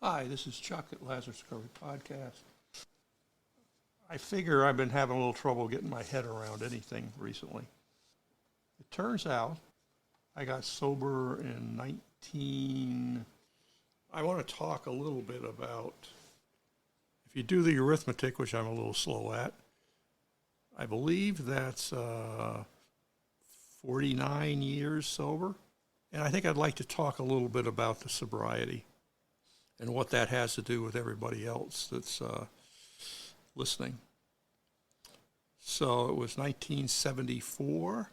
Hi, this is Chuck at Lazarus Recovery Podcast. I figure I've been having a little trouble getting my head around anything recently. It turns out I got sober in I want to talk a little bit about, if you do the arithmetic, which I'm a little slow at, I believe that's 49 years sober. And I think I'd like to talk a little bit about the sobriety and what that has to do with everybody else that's listening. So it was 1974,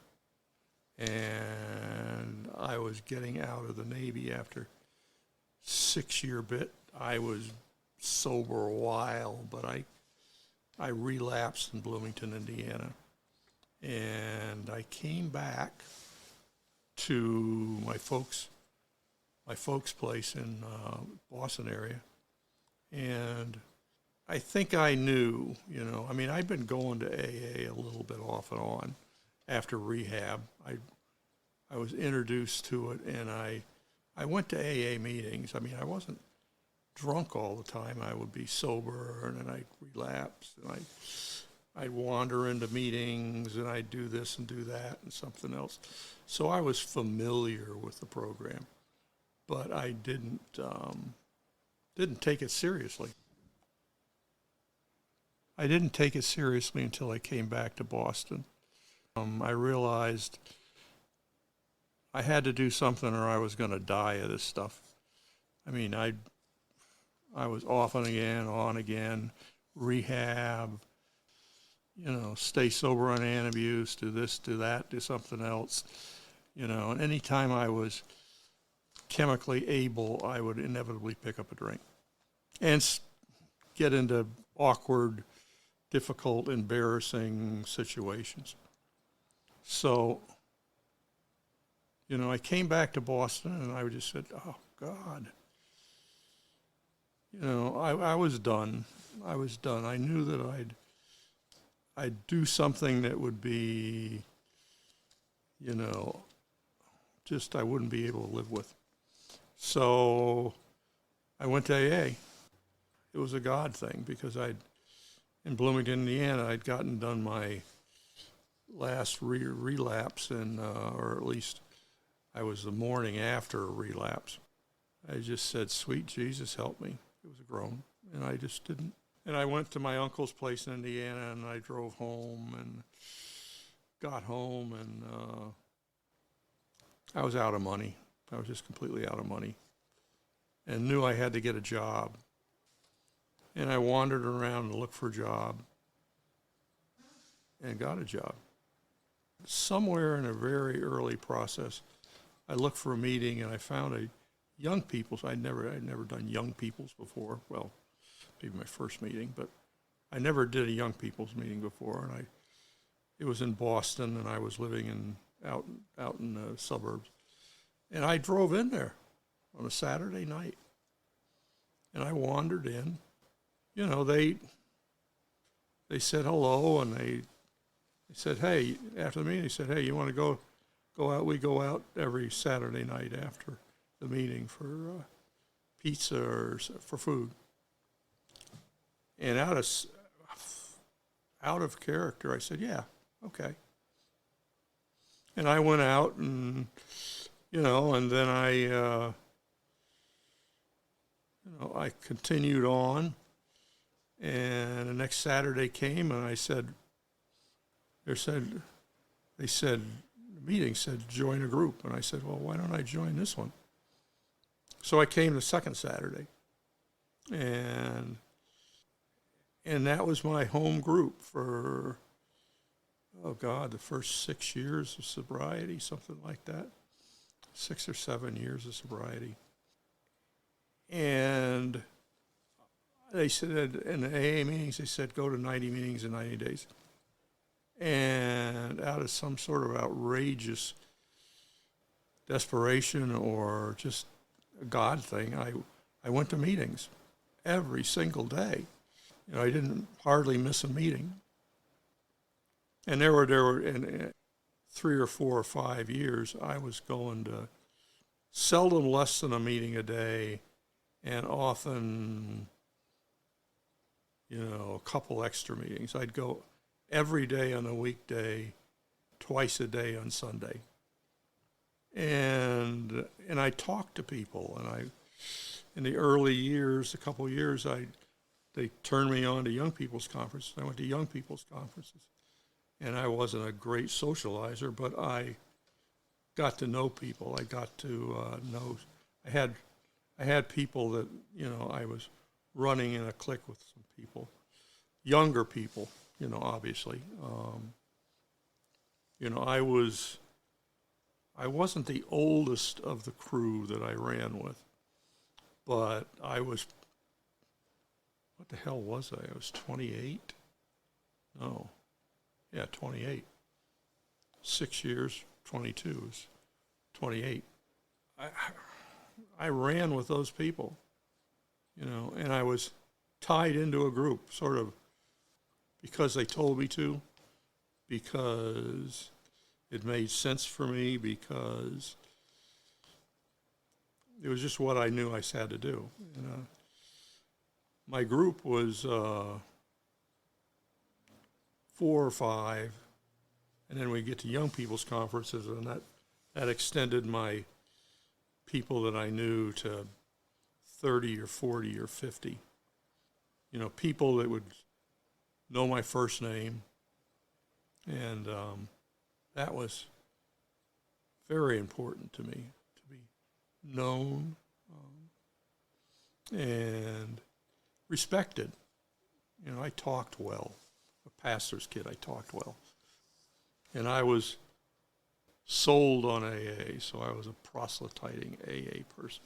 and I was getting out of the Navy after 6-year bit. I was sober a while, but I relapsed in Bloomington, Indiana. And I came back to my folks' place in Boston area, and I think I knew, I'd been going to AA a little bit off and on after rehab. I was introduced to it, and I went to AA meetings. I wasn't drunk all the time. I would be sober, and then I'd relapse, and I'd wander into meetings, and I'd do this and do that and something else. So I was familiar with the program, but I didn't take it seriously. I didn't take it seriously until I came back to Boston. I realized I had to do something or I was going to die of this stuff. I was off and again, on again, rehab, stay sober on antabuse, do this, do that, do something else, and any time I was chemically able, I would inevitably pick up a drink and get into awkward, difficult, embarrassing situations. So, I came back to Boston and I just said, oh, God. I was done. I was done. I knew that I'd do something that would be, just I wouldn't be able to live with. So I went to AA. It was a God thing because in Bloomington, Indiana, I'd gotten done my last relapse, or at least I was the morning after a relapse. I just said, sweet Jesus, help me. It was a groan, and I just didn't. And I went to my uncle's place in Indiana, and I drove home and got home, and I was out of money. I was just completely out of money and knew I had to get a job. And I wandered around and looked for a job and got a job. Somewhere in a very early process, I looked for a meeting and I found a young people's. I'd never done young people's before. Well, maybe my first meeting, but I never did a young people's meeting before. And it was in Boston, and I was living out in the suburbs. And I drove in there on a Saturday night, and I wandered in. They said hello, and they said, hey, after the meeting, they said, hey, you want to go out? We go out every Saturday night after the meeting for pizza or for food. And out of character, I said, yeah, okay. And I went out and, and then I continued on. And the next Saturday came, and the meeting said, join a group. And I said, well, why don't I join this one? So I came the second Saturday. And that was my home group for, the first 6 years of sobriety, something like that. 6 or 7 years of sobriety. And they said, in the AA meetings, they said, go to 90 meetings in 90 days. And out of some sort of outrageous desperation or just a God thing, I went to meetings every single day. I didn't hardly miss a meeting. And there were in 3 or 4 or 5 years, I was going to seldom less than a meeting a day, and often, a couple extra meetings. I'd go every day on a weekday, twice a day on Sunday. And I talked to people, and in the early years, a couple of years, they turned me on to young people's conferences. I went to young people's conferences, and I wasn't a great socializer, but I got to know people. I got to know. I had people that I was running in a clique with some people, younger people. Obviously, I wasn't the oldest of the crew that I ran with, but I was. What the hell was I? I was 28. No, yeah, 28. 6 years, 22 is 28. I ran with those people, and I was tied into a group, sort of because they told me to, because it made sense for me, because it was just what I knew I had to do. My group was 4 or 5, and then we get to young people's conferences, and that extended my people that I knew to 30 or 40 or 50. People that would know my first name, and that was very important to me, to be known and respected. I talked well. A pastor's kid, I talked well. And I was sold on AA, so I was a proselytizing AA person.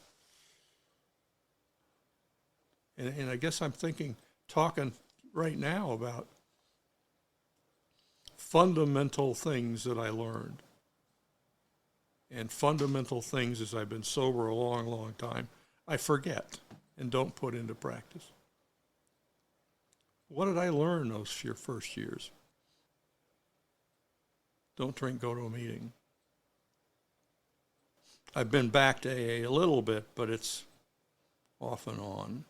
And I guess I'm talking right now about fundamental things that I learned. And fundamental things, as I've been sober a long, long time, I forget and don't put into practice. What did I learn those first years? Don't drink, go to a meeting. I've been back to AA a little bit, but it's off and on.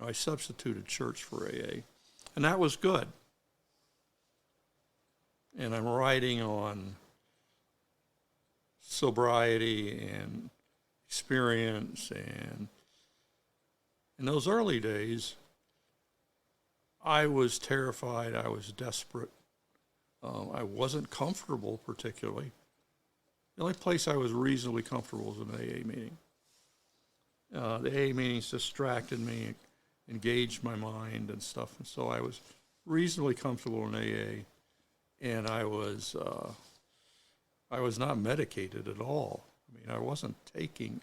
I substituted church for AA, and that was good. And I'm writing on sobriety and experience, and in those early days, I was terrified, I was desperate. I wasn't comfortable particularly. The only place I was reasonably comfortable was an AA meeting. The AA meetings distracted me, engaged my mind and stuff, and so I was reasonably comfortable in AA, and I was not medicated at all. I wasn't taking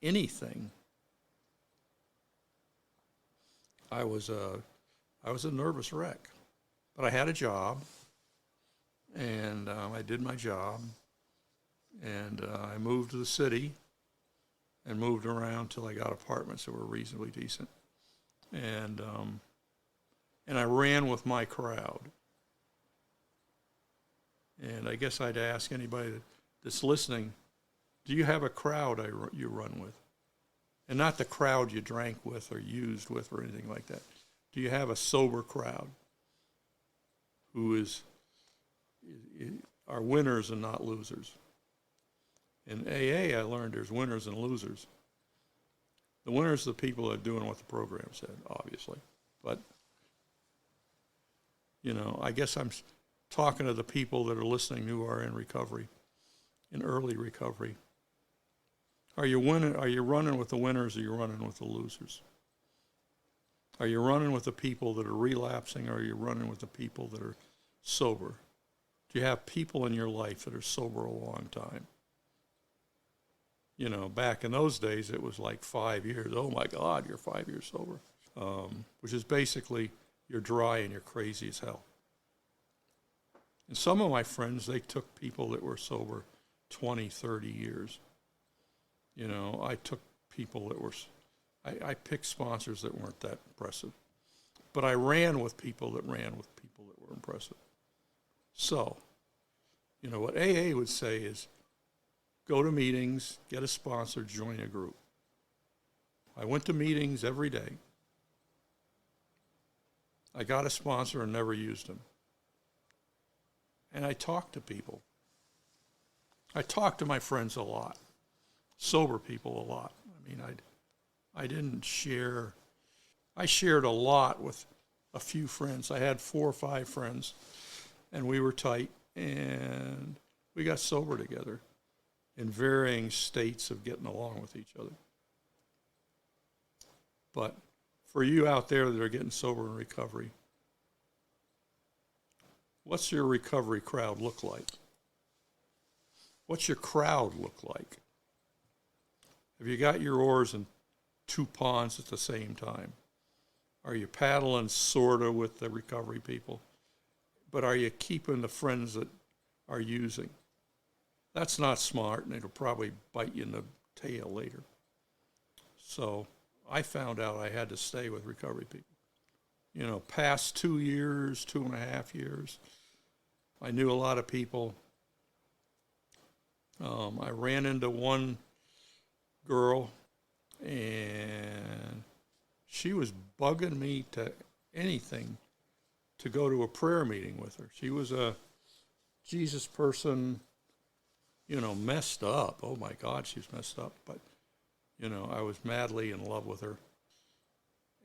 anything. I was a nervous wreck, but I had a job, and I did my job, and I moved to the city and moved around till I got apartments that were reasonably decent, and I ran with my crowd. And I guess I'd ask anybody that's listening, do you have a crowd you run with? And not the crowd you drank with or used with or anything like that. Do you have a sober crowd who are winners and not losers? In AA, I learned there's winners and losers. The winners are the people that are doing what the program said, obviously. But, I guess I'm talking to the people that are listening who are in recovery, in early recovery. Are you running with the winners, or are you running with the losers? Are you running with the people that are relapsing, or are you running with the people that are sober? Do you have people in your life that are sober a long time? Back in those days, it was like 5 years. Oh my God, you're 5 years sober. Which is basically you're dry and you're crazy as hell. And some of my friends, they took people that were sober 20, 30 years. I took people that were, I picked sponsors that weren't that impressive. But I ran with people that were impressive. So, what AA would say is, go to meetings, get a sponsor, join a group. I went to meetings every day. I got a sponsor and never used him. And I talked to people. I talked to my friends a lot, sober people a lot. I mean, I didn't share. I shared a lot with a few friends. I had 4 or 5 friends, and we were tight, and we got sober together in varying states of getting along with each other. But for you out there that are getting sober in recovery, what's your recovery crowd look like? What's your crowd look like? Have you got your oars in 2 ponds at the same time? Are you paddling sort of with the recovery people? But are you keeping the friends that are using? That's not smart, and it'll probably bite you in the tail later. So I found out I had to stay with recovery people. You know, past 2 years, 2.5 years, I knew a lot of people. I ran into one girl, and she was bugging me to anything to go to a prayer meeting with her. She was a Jesus person, you know, messed up. Oh my God, she was messed up. But, you know, I was madly in love with her.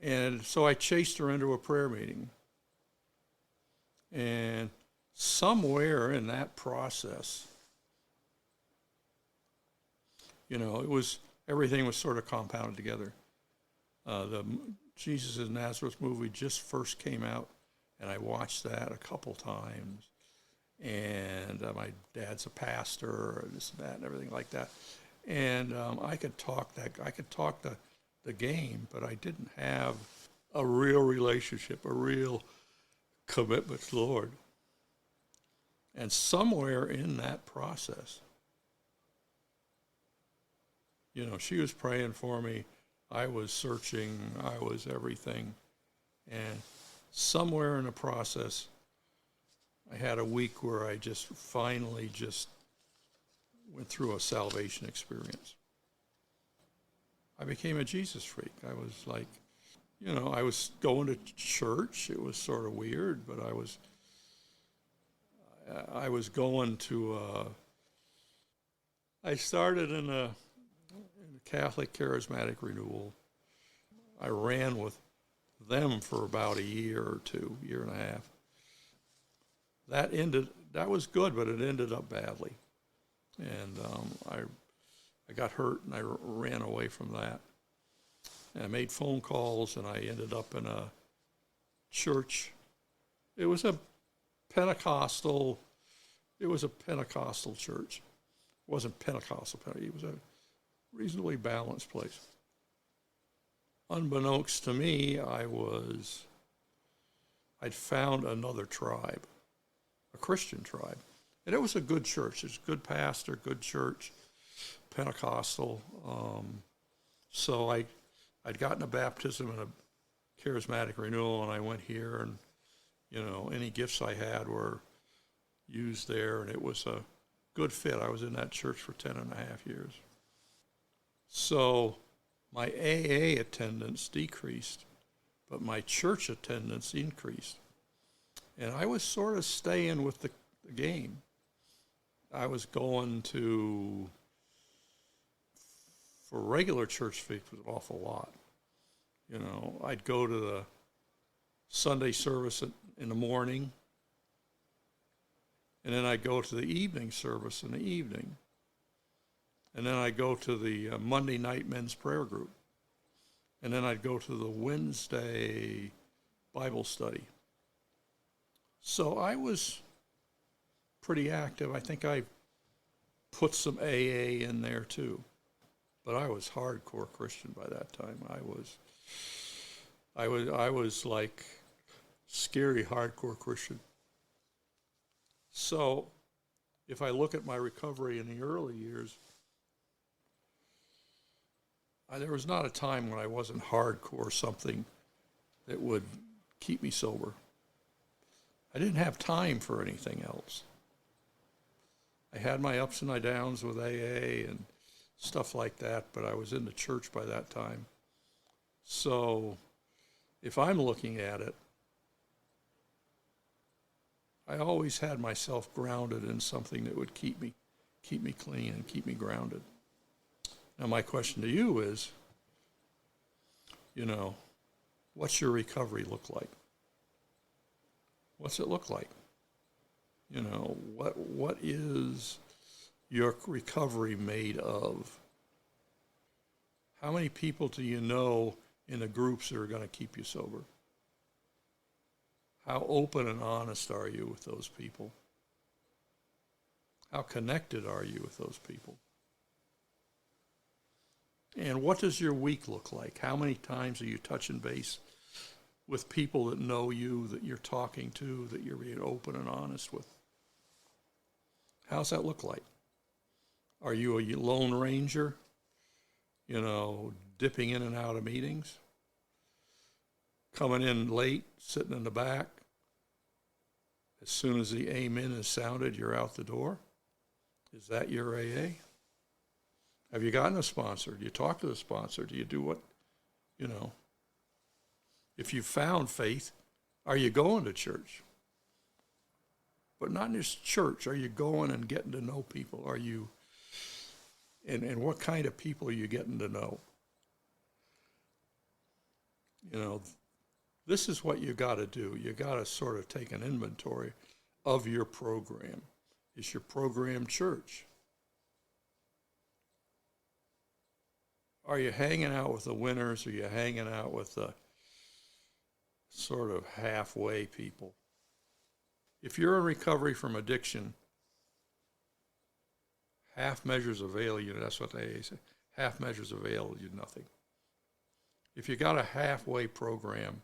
And so I chased her into a prayer meeting. And somewhere in that process, you know, everything was sort of compounded together. The Jesus of Nazareth movie just first came out, and I watched that a couple times. And my dad's a pastor, and this and that, and everything like that. And I could talk the game, but I didn't have a real relationship, a real commitment to the Lord. And somewhere in that process, you know, she was praying for me. I was searching. I was everything. And somewhere in the process, I had a week where I just finally just went through a salvation experience. I became a Jesus freak. I was like, you know, I was going to church. It was sort of weird, but I was going to, I started in a Catholic Charismatic Renewal. I ran with them for about a year or 2, year and a half. That was good, but it ended up badly. And I got hurt, and I ran away from that. And I made phone calls, and I ended up in a church. It was a Pentecostal church. It wasn't Pentecostal. It was a reasonably balanced place. Unbeknownst to me, I'd found another tribe, a Christian tribe. And it was a good church. It was a good pastor, good church, Pentecostal. So I'd gotten a baptism in a charismatic renewal, and I went here, and, you know, any gifts I had were used there, and it was a good fit. I was in that church for 10.5 years. So my AA attendance decreased, but my church attendance increased. And I was sort of staying with the game. I was going for regular church faith was an awful lot. You know, I'd go to the Sunday service in the morning, and then I'd go to the evening service in the evening. And then I'd go to the Monday night men's prayer group. And then I'd go to the Wednesday Bible study. So I was pretty active. I think I put some AA in there too. But I was hardcore Christian by that time. I was like scary hardcore Christian. So if I look at my recovery in the early years, there was not a time when I wasn't hardcore something that would keep me sober. I didn't have time for anything else. I had my ups and my downs with AA and stuff like that, but I was in the church by that time. So if I'm looking at it, I always had myself grounded in something that would keep me clean and keep me grounded. Now my question to you is, what's your recovery look like? What's it look like? What is your recovery made of? How many people do you know in the groups that are going to keep you sober? How open and honest are you with those people? How connected are you with those people? And what does your week look like? How many times are you touching base with people that know you, that you're talking to, that you're being open and honest with? How's that look like? Are you a lone ranger, dipping in and out of meetings? Coming in late, sitting in the back? As soon as the amen is sounded, you're out the door? Is that your AA? Have you gotten a sponsor? Do you talk to the sponsor? Do you do what, If you found faith, are you going to church? But not just church. Are you going and getting to know people? Are you, and what kind of people are you getting to know? This is what you got to do. You got to sort of take an inventory of your program. Is your program church? Are you hanging out with the winners? Or are you hanging out with the sort of halfway people? If you're in recovery from addiction, half measures avail you. That's what they say. Half measures avail you nothing. If you got a halfway program,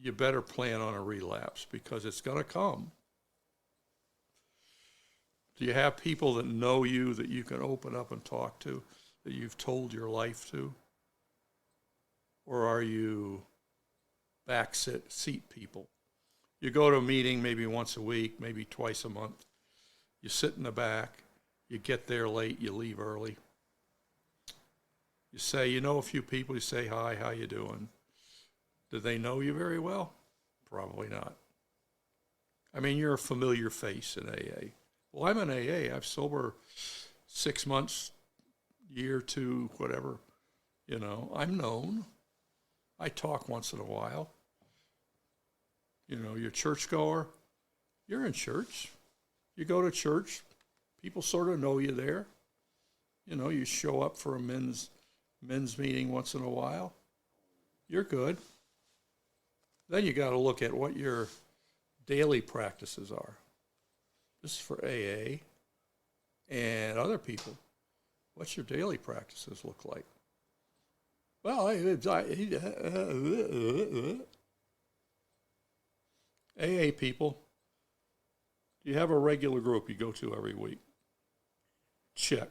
you better plan on a relapse because it's going to come. Do you have people that know you that you can open up and talk to, that you've told your life to? Or are you back seat people? You go to a meeting maybe once a week, maybe twice a month. You sit in the back. You get there late. You leave early. You say, a few people. You say, hi, how you doing? Do they know you very well? Probably not. I mean, you're a familiar face in AA. Well, I'm in AA. I'm sober 6 months, year, 2, whatever. I'm known. I talk once in a while. You're a churchgoer. You're in church. You go to church. People sort of know you there. You show up for a men's meeting once in a while. You're good. Then you got to look at what your daily practices are. This is for AA and other people. What's your daily practices look like? Well, AA people, do you have a regular group you go to every week? Check.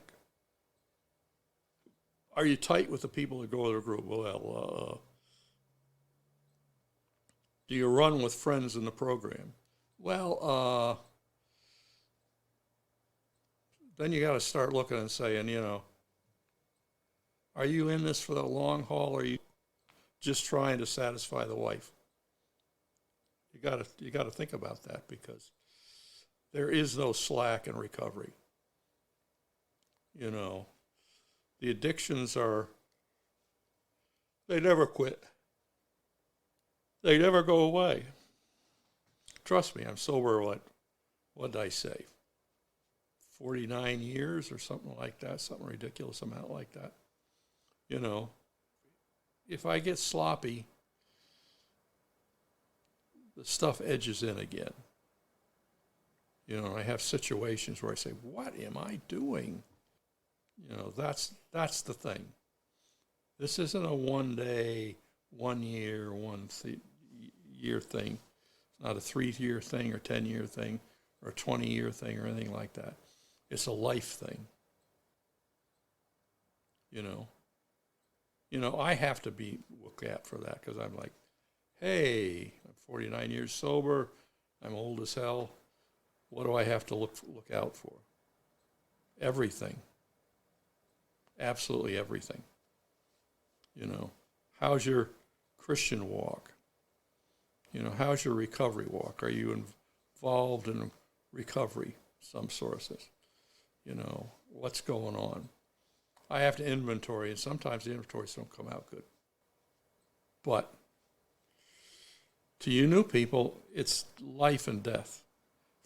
Are you tight with the people that go to the group? Well, do you run with friends in the program? Well, then you got to start looking and saying, are you in this for the long haul, or are you just trying to satisfy the wife? You got to think about that, because there is no slack in recovery. The addictions they never quit. They never go away. Trust me, I'm sober, what did I say? 49 years or something like that, something ridiculous amount like that. If I get sloppy, the stuff edges in again. I have situations where I say, what am I doing? That's the thing. This isn't a 1 day, 1 year, year thing. It's not a 3-year thing or 10-year thing or a 20-year thing or anything like that. It's a life thing. I have to be looked at for that, because I'm like, hey, I'm 49 years sober. I'm old as hell. What do I have to look out for? Everything. Absolutely everything. You know, how's your Christian walk? You know, how's your recovery walk? Are you involved in recovery, some sources? You know, what's going on? I have to inventory, and sometimes the inventories don't come out good. But to you new people, it's life and death.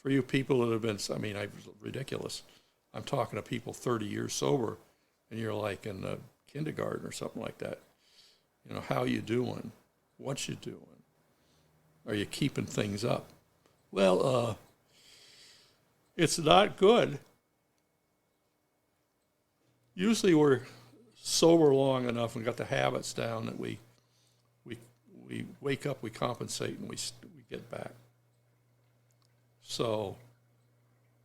For you people that have been, ridiculous. I'm talking to people 30 years sober, and you're like in the kindergarten or something like that. You know, how you doing? What you doing? Are you keeping things up? Well, it's not good. Usually we're sober long enough and got the habits down that we wake up, we compensate, and we get back. So,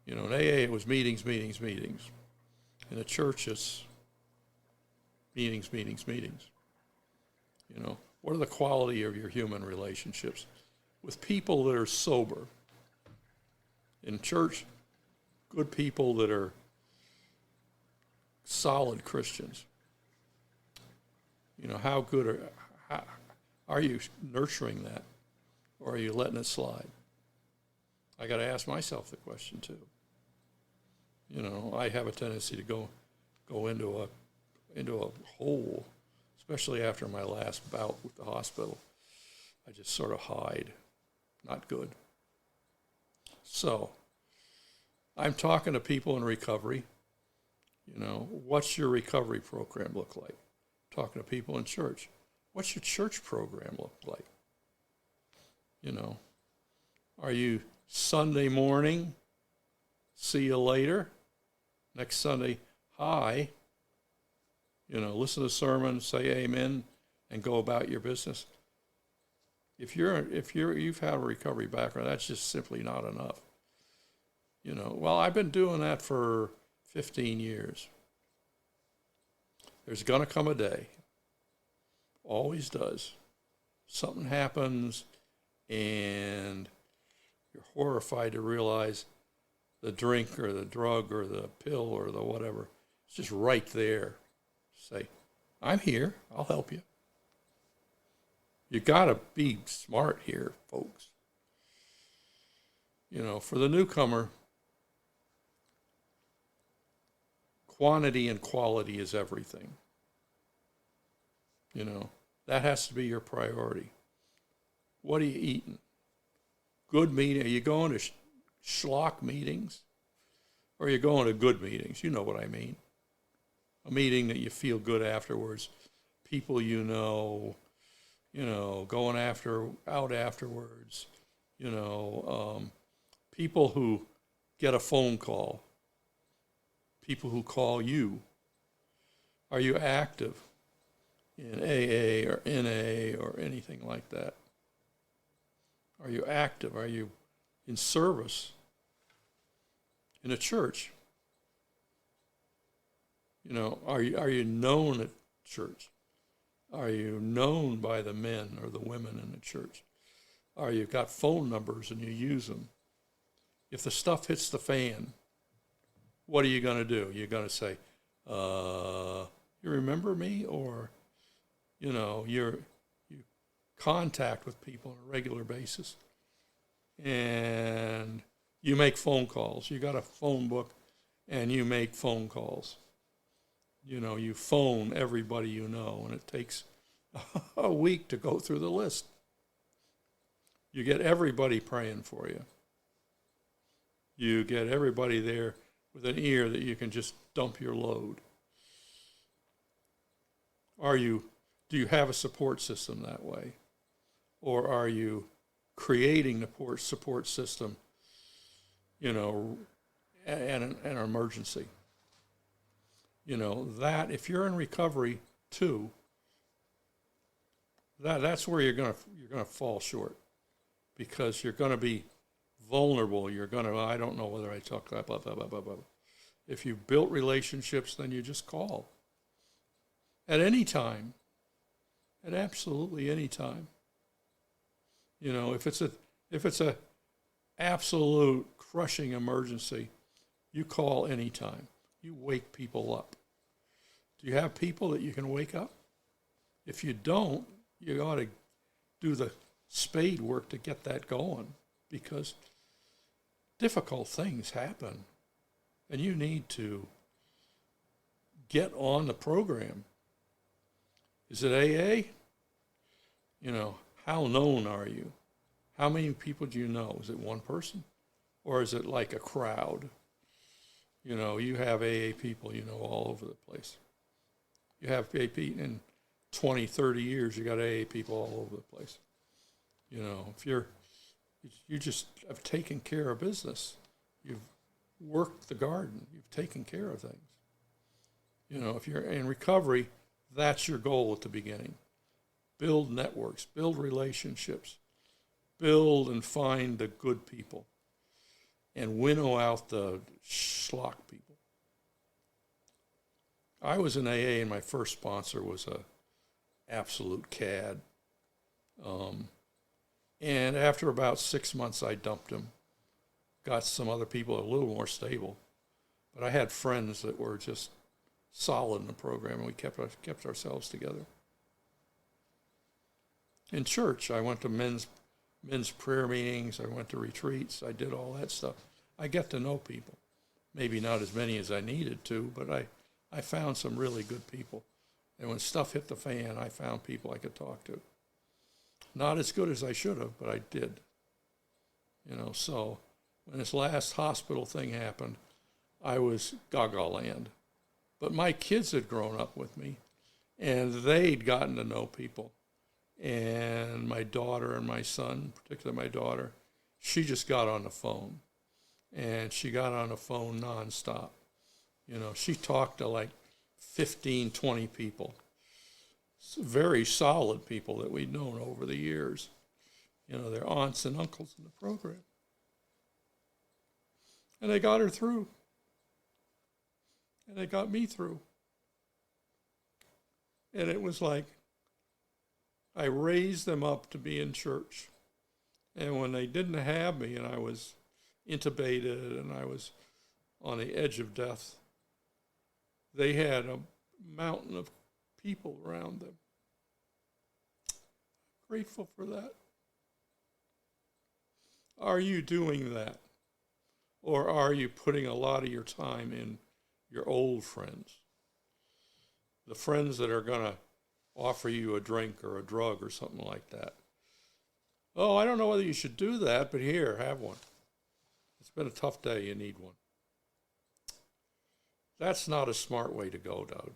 you know, in AA it was meetings. In the church it's meetings. You know, what are the quality of your human relationships with people that are sober? In church, good people that are solid Christians. You know, how good are you nurturing that, or are you letting it slide? I got to ask myself the question too. You know, I have a tendency to go into a hole, especially after my last bout with the hospital. I just sort of hide. Not good. So, I'm talking to people in recovery. You know, what's your recovery program look like? Talking to people in church. What's your church program look like? You know, are you Sunday morning, see you later? Next Sunday, hi. You know, listen to the sermon, say amen, and go about your business. If you've had a recovery background, that's just simply not enough. You know, well, I've been doing that for 15 years. There's going to come a day, always does, something happens and you're horrified to realize the drink or the drug or the pill or the whatever, it's just right there. Say, I'm here, I'll help you. You got to be smart here, folks. You know, for the newcomer, quantity and quality is everything. You know, that has to be your priority. What are you eating? Good meeting. Are you going to schlock meetings? Or are you going to good meetings? You know what I mean. A meeting that you feel good afterwards. People you know, going out afterwards. You know, people who get a phone call. People who call you. Are you active in AA or NA or anything like that? Are you active? Are you in service in a church? You know, are you known at church? Are you known by the men or the women in the church? Are you got phone numbers and you use them? If the stuff hits the fan, what are you going to do? You're going to say, you remember me? Or, you know, you contact with people on a regular basis. And you make phone calls. You got a phone book and you make phone calls. You know, you phone everybody you know, and it takes a week to go through the list. You get everybody praying for you. You get everybody there with an ear that you can just dump your load. Do you have a support system that way? Or are you creating the support system, you know, an emergency? You know, that if you're in recovery too, that's where you're gonna fall short, because you're gonna be vulnerable. I don't know whether I talk blah blah blah blah blah blah. If you built relationships, then you just call at any time, at absolutely any time. You know, if it's a absolute crushing emergency, you call anytime. You wake people up. Do you have people that you can wake up? If you don't, you ought to do the spade work to get that going, because difficult things happen and you need to get on the program. Is it AA? You know, how known are you? How many people do you know? Is it one person? Or is it like a crowd? You know, you have AA people, you know, all over the place. You have AA people in 20, 30 years, you got AA people all over the place. You know, if you just have taken care of business. You've worked the garden. You've taken care of things. You know, if you're in recovery, that's your goal at the beginning. Build networks, build relationships, build and find the good people, and winnow out the schlock people. I was in AA, and my first sponsor was a absolute cad. And after about 6 months, I dumped him. Got some other people a little more stable. But I had friends that were just solid in the program, and we kept ourselves together. In church, I went to men's prayer meetings. I went to retreats. I did all that stuff. I get to know people. Maybe not as many as I needed to, but I found some really good people. And when stuff hit the fan, I found people I could talk to. Not as good as I should have, but I did. You know, so when this last hospital thing happened, I was gaga land. But my kids had grown up with me, and they'd gotten to know people. And my daughter and my son, particularly my daughter, she just got on the phone. And she got on the phone nonstop. You know, she talked to like 15, 20 people. Very solid people that we'd known over the years. You know, their aunts and uncles in the program. And they got her through. And they got me through. And it was like, I raised them up to be in church. And when they didn't have me and I was intubated and I was on the edge of death, they had a mountain of people around them. Grateful for that. Are you doing that? Or are you putting a lot of your time in your old friends? The friends that are going to offer you a drink or a drug or something like that. Oh, I don't know whether you should do that, but here, have one. It's been a tough day, you need one. That's not a smart way to go, Doug.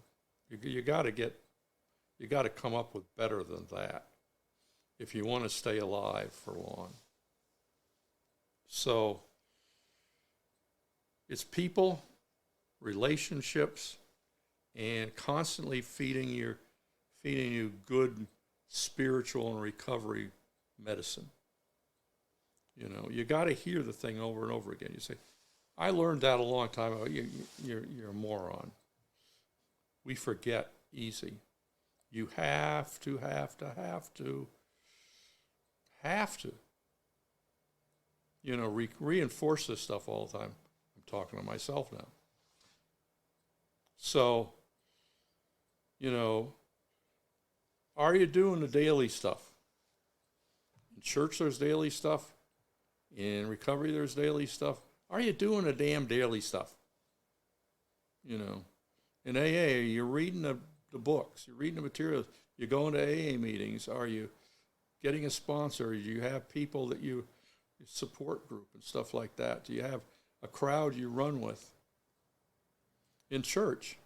You got to come up with better than that if you want to stay alive for long. So it's people, relationships, and constantly feeding you good spiritual and recovery medicine. You know, you got to hear the thing over and over again. You say, I learned that a long time ago. You're a moron. We forget easy. You have to. You know, reinforce this stuff all the time. I'm talking to myself now. So, you know, are you doing the daily stuff? In church, there's daily stuff. In recovery, there's daily stuff. Are you doing the damn daily stuff? You know, in AA, you're reading the books, you're reading the materials, you're going to AA meetings. Are you getting a sponsor? Do you have people that you support group and stuff like that? Do you have a crowd you run with? In church,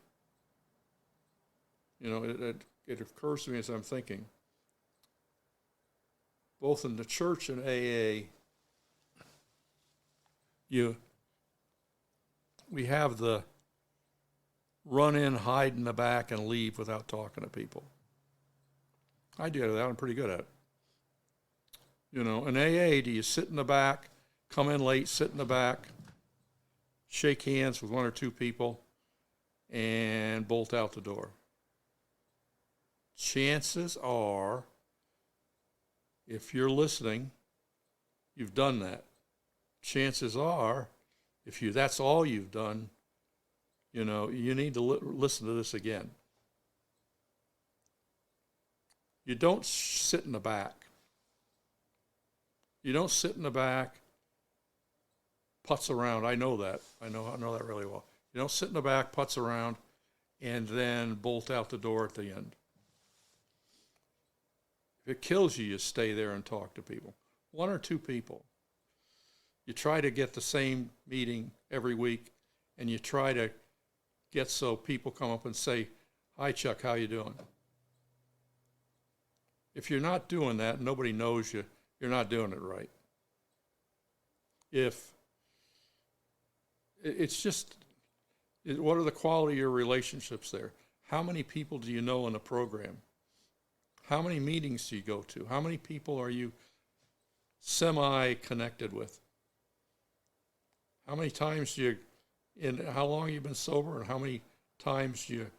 you know, it occurs to me as I'm thinking, both in the church and AA, we have the run in, hide in the back, and leave without talking to people. I do that. I'm pretty good at it. You know, in AA, do you sit in the back, come in late, sit in the back, shake hands with one or two people, and bolt out the door? Chances are, if you're listening, you've done that. Chances are, if that's all you've done, you know, you need to listen to this again. You don't sit in the back. You don't sit in the back, putz around. I know that. I know that really well. You don't sit in the back, putz around, and then bolt out the door at the end. If it kills you, you stay there and talk to people. 1 or 2 people. You try to get the same meeting every week, and you try to get so people come up and say, "Hi, Chuck, how you doing?" If you're not doing that, nobody knows you, you're not doing it right. What are the quality of your relationships there? How many people do you know in the program? How many meetings do you go to? How many people are you semi-connected with? How many times how long have you been sober, and how many times do you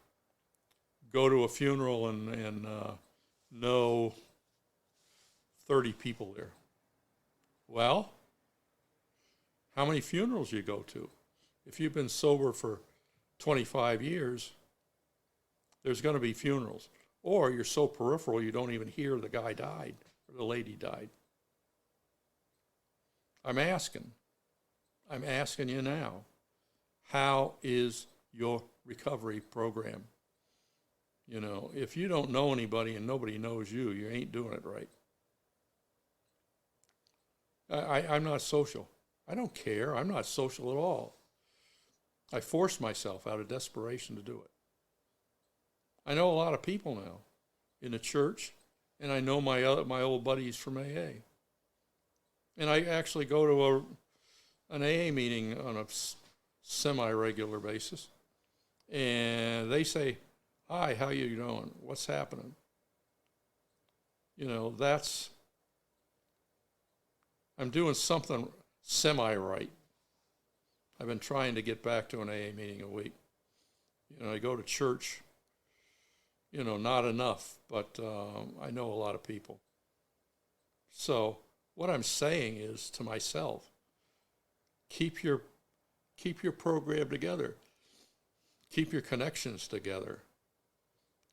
go to a funeral and know 30 people there? Well, how many funerals you go to? If you've been sober for 25 years, there's going to be funerals. Or you're so peripheral you don't even hear the guy died or the lady died. I'm asking you now, how is your recovery program? You know, if you don't know anybody and nobody knows you, you ain't doing it right. I'm not social. I don't care. I'm not social at all. I forced myself out of desperation to do it. I know a lot of people now in the church, and I know my old buddies from AA. And I actually go to an AA meeting on a semi-regular basis, and they say, "Hi, how you doing? What's happening?" You know, I'm doing something semi-right. I've been trying to get back to an AA meeting a week. You know, I go to church, you know, not enough, but I know a lot of people. So what I'm saying is to myself, keep your program together. Keep your connections together.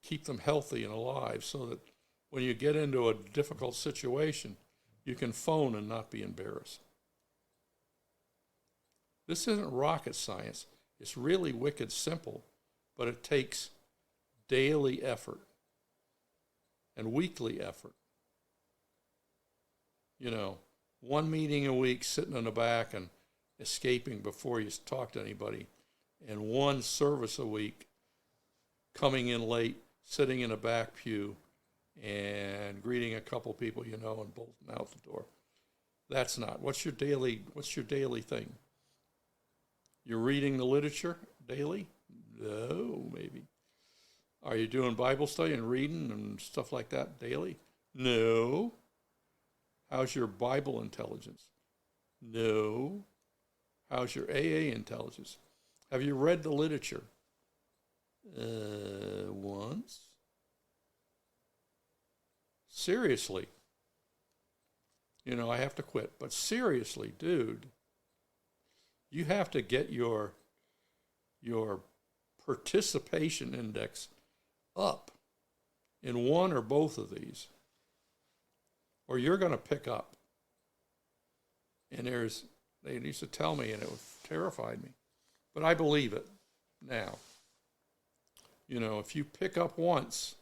Keep them healthy and alive so that when you get into a difficult situation, you can phone and not be embarrassed. This isn't rocket science. It's really wicked simple, but it takes daily effort and weekly effort. You know, 1 meeting a week, sitting in the back and escaping before you talk to anybody, and 1 service a week, coming in late, sitting in a back pew, and greeting a couple people you know and bolting out the door. That's not. What's your daily thing? You're reading the literature daily? No, maybe. Are you doing Bible study and reading and stuff like that daily? No. How's your Bible intelligence? No. How's your AA intelligence? Have you read the literature? Once. Seriously. You know, I have to quit. But seriously, dude, you have to get your participation index up in one or both of these, or you're going to pick up. And they used to tell me, and it terrified me, but I believe it now. You know, if you pick up once,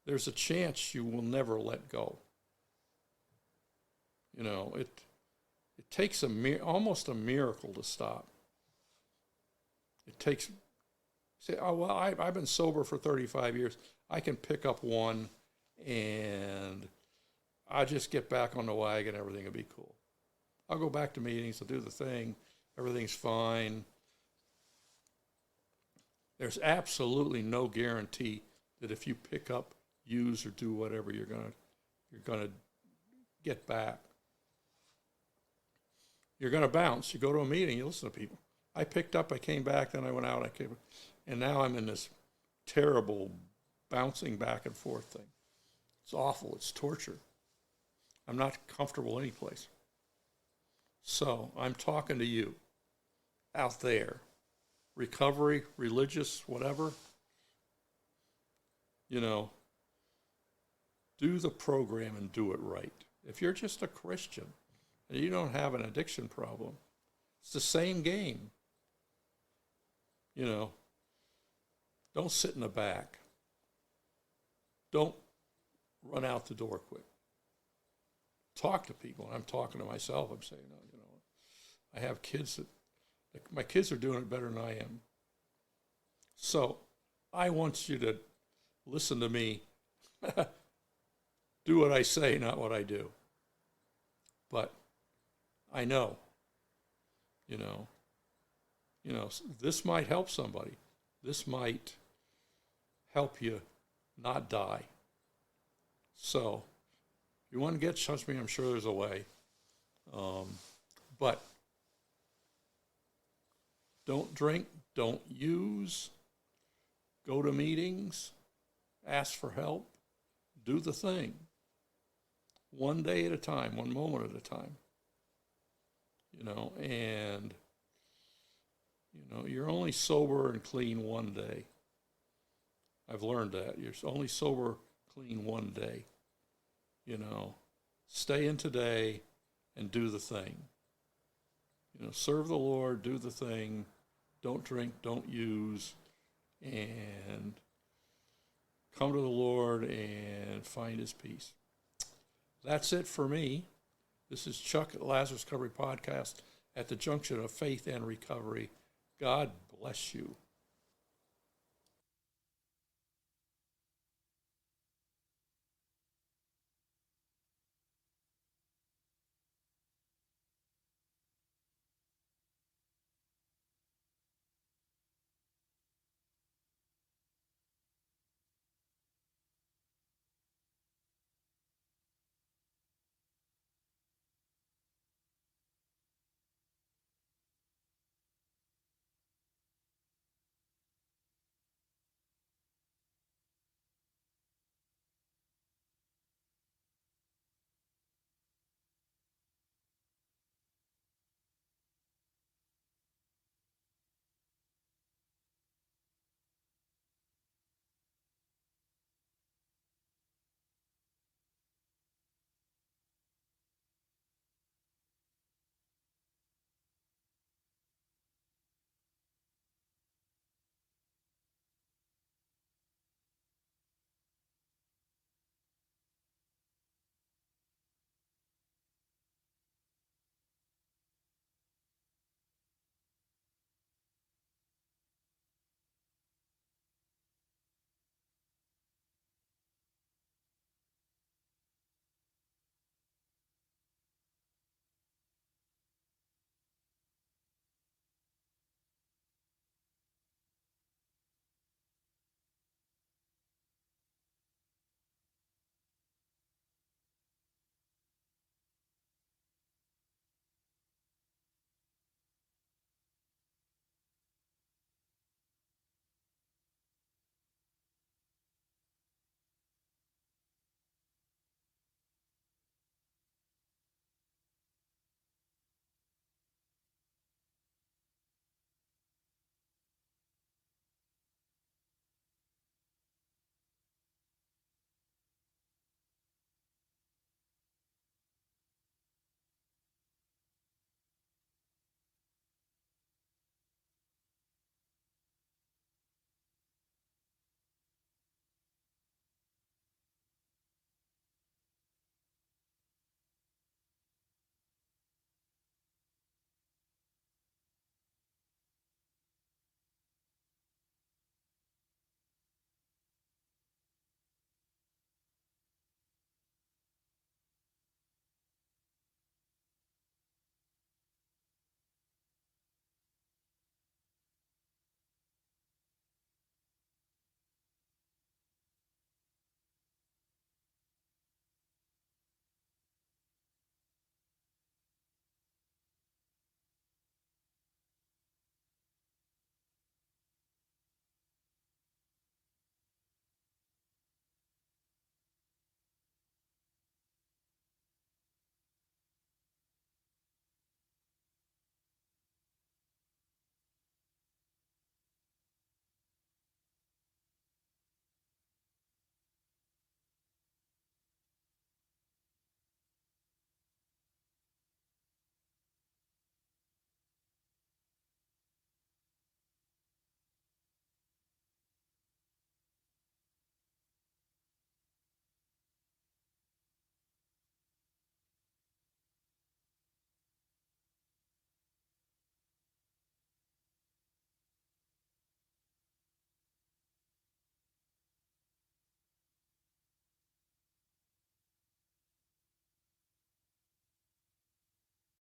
there's a chance you will never let go. You know, it takes almost a miracle to stop. It takes, say, oh, well, I've been sober for 35 years. I can pick up one and I'll just get back on the wagon. Everything will be cool. I'll go back to meetings. I'll do the thing. Everything's fine. There's absolutely no guarantee that if you pick up, use, or do whatever, you're gonna get back. You're gonna bounce. You go to a meeting, you listen to people. I picked up, I came back, then I went out, and now I'm in this terrible bouncing back and forth thing. It's awful. It's torture. I'm not comfortable anyplace. So I'm talking to you out there, recovery, religious, whatever. You know, do the program and do it right. If you're just a Christian and you don't have an addiction problem, it's the same game. You know, don't sit in the back. Don't run out the door quick. Talk to people. I'm talking to myself. I'm saying, you know, I have kids my kids are doing it better than I am. So I want you to listen to me. Do what I say, not what I do. But I know, you know, this might help somebody. This might help you not die. So if you want to get in touch with me, I'm sure there's a way. But don't drink, don't use, go to meetings, ask for help, do the thing. One day at a time, one moment at a time. You know, and, you know, you're only sober and clean one day. I've learned that. You're only sober, clean one day. You know, stay in today and do the thing. You know, serve the Lord, do the thing. Don't drink, don't use, and come to the Lord and find his peace. That's it for me. This is Chuck at Lazarus Recovery Podcast at the junction of faith and recovery. God bless you.